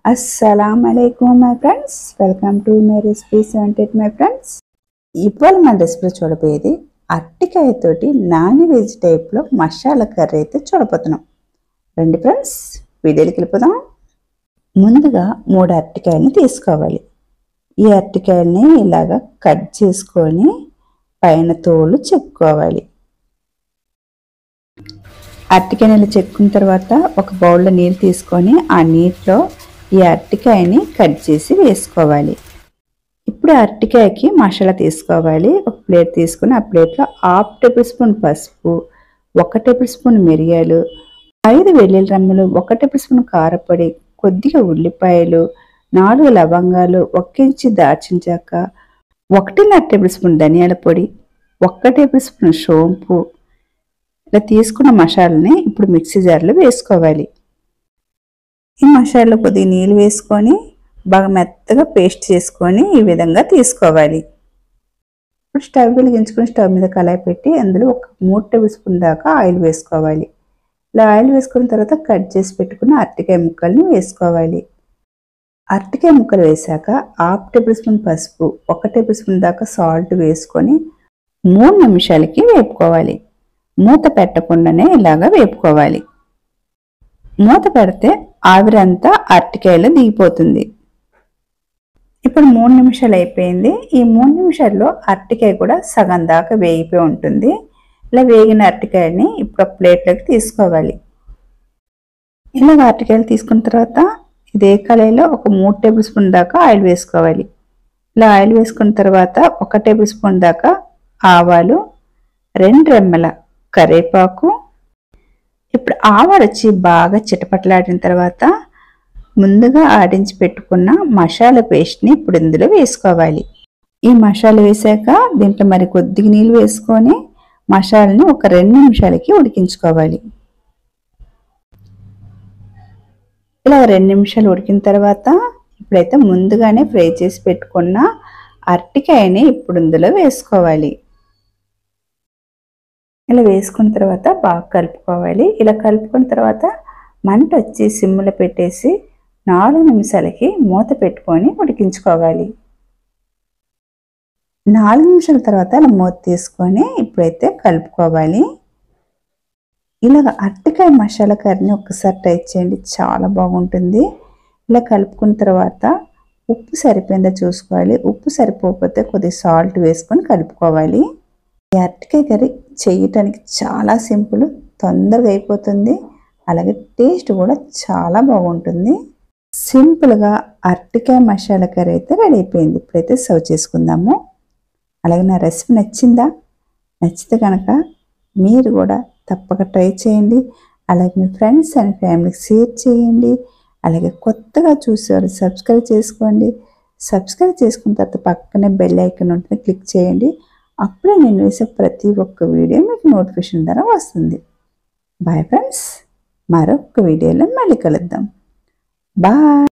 Assalamualaikum my friends, welcome to my recipe 78 my friends. ఇవాళ మన recipe చూడబోయేది అరటికాయతోటి non veg టైప్లో మసాలా కర్రీ అయితే చూడబోతున్నాం. రండి ఫ్రెండ్స్, వీడియోకి వెళ్ళిపోదాం. ముందుగా 3 అరటికాయలను తీసుకోవాలి. ఈ అరటికాయల్ని ఇలాగా కట్ చేసుకొని పైన తోలు చెక్కుకోవాలి. అరటికాయలు చెక్కున్న తర్వాత ఒక బౌల్లో నీళ్ళు తీసుకొని ఆ నీటిలో ఈ అరటికాయని కట్ చేసి వేసుకోవాలి. ఇప్పుడు అరటికాయకి మసాలా తీసుకోవాలి. ఒక ప్లేట్ తీసుకుని ఆ ప్లేట్లో 1/2 టేబుల్ స్పూన్ పసుపు, 1 టేబుల్ స్పూన్ మిరియాలు, 5 వెల్లుల్లి రెమ్మలు, 1 టేబుల్ స్పూన్ కారపొడి, కొద్దిగా ఉల్లిపాయలు, 4 లవంగాలు, 1 ఇంచు దాల్చిన చెక్క, 1.5 టేబుల్ స్పూన్ ధనియాల పొడి, 1 టేబుల్ స్పూన్ సోంపు. ఇలా తీసుకున్న మసాలాని ఇప్పుడు మిక్సీ జార్లో వేసుకోవాలి. ఈ మసాలాలో కొద్దిగా నీళ్ళు వేసుకొని బాగా మెత్తగా పేస్ట్ చేసుకొని ఈ విధంగా తీసుకోవాలి. ఇప్పుడు స్టవ్ వెలిగించుకొని స్టవ్ మీద కళాయి పెట్టి అందులో ఒక 3 టేబుల్ స్పూన్ దాకా ఆయిల్ వేసుకోవాలి. ఇలా ఆయిల్ వేసుకున్న తర్వాత కట్ చేసి పెట్టుకున్న అరటికాయ ముక్కల్ని వేసుకోవాలి. అరటికాయ ముక్కలు వేసాక 1/2 టేబుల్ స్పూన్ పసుపు, 1 టేబుల్ స్పూన్ దాకా సాల్ట్ వేసుకొని 3 నిమిషాలకి వేపుకోవాలి. మూత పెట్టకుండానే ఇలాగా వేపుకోవాలి. మూత పెడితే ఆవిరంతా అరటికాయలో దిగిపోతుంది. ఇప్పుడు 3 నిమిషాలు అయిపోయింది. ఈ 3 నిమిషాల్లో అరటికాయ కూడా సగం దాకా వేగిపోయి ఉంటుంది. ఇలా వేగిన అరటికాయని ఇప్పుడు ప్లేట్లోకి తీసుకోవాలి. ఇలాగ అరటికాయలు తీసుకున్న తర్వాత ఇదే కళాయిలో ఒక 3 టేబుల్ స్పూన్ దాకా ఆయిల్ వేసుకోవాలి. ఇలా ఆయిల్ వేసుకున్న తర్వాత 1 టేబుల్ స్పూన్ దాకా ఆవాలు, 2 రెమ్మల కరివేపాకు. ఇప్పుడు ఆవాలు వచ్చి బాగా చిటపటలాడిన తర్వాత ముందుగా ఆడించి పెట్టుకున్న మసాలా పేస్ట్ని ఇప్పుడు ఇందులో వేసుకోవాలి. ఈ మసాలా వేసాక దీంట్లో మరి కొద్దిగా నీళ్ళు వేసుకొని మసాలాని ఒక 2 నిమిషాలకి ఉడికించుకోవాలి. ఇలా 2 నిమిషాలు ఉడికిన తర్వాత ఇప్పుడైతే ముందుగానే ఫ్రై చేసి పెట్టుకున్న అరటికాయని ఇప్పుడు ఇందులో వేసుకోవాలి. ఇలా వేసుకున్న తర్వాత బాగా కలుపుకోవాలి. ఇలా కలుపుకున్న తర్వాత మంట వచ్చి సిమ్లో పెట్టేసి 4 నిమిషాలకి మూత పెట్టుకొని ఉడికించుకోవాలి. 4 నిమిషాల తర్వాత అలా మూత తీసుకొని ఇప్పుడైతే కలుపుకోవాలి. ఇలాగ అరటికాయ మసాలా కర్రీని ఒక్కసారి ట్రై చేయండి, చాలా బాగుంటుంది. ఇలా కలుపుకున్న తర్వాత ఉప్పు సరిపోయిందో చూసుకోవాలి. ఉప్పు సరిపోకపోతే కొద్దిగా సాల్ట్ వేసుకొని కలుపుకోవాలి. ఈ అరటికాయ కర్రీ చేయటానికి చాలా సింపుల్, తొందరగా అయిపోతుంది. అలాగే టేస్ట్ కూడా చాలా బాగుంటుంది. సింపుల్గా అరటికాయ మసాలా కర్రీ అయితే రెడీ అయిపోయింది. ఇప్పుడైతే సర్వ్ చేసుకుందాము. అలాగే నా రెసిపీ నచ్చిందా? నచ్చితే కనుక మీరు కూడా తప్పక ట్రై చేయండి. అలాగే మీ ఫ్రెండ్స్ అండ్ ఫ్యామిలీకి షేర్ చేయండి. అలాగే కొత్తగా చూసేవారు సబ్స్క్రైబ్ చేసుకోండి. సబ్స్క్రైబ్ చేసుకున్న తర్వాత పక్కనే బెల్ ఐకాన్ ఉంటుంది, క్లిక్ చేయండి. అప్పుడే నేను వేసే ప్రతి ఒక్క వీడియో మీకు నోటిఫికేషన్ ద్వారా వస్తుంది. బాయ్ ఫ్రెండ్స్, మరొక వీడియోలో మళ్ళీ కలుద్దాం. బాయ్.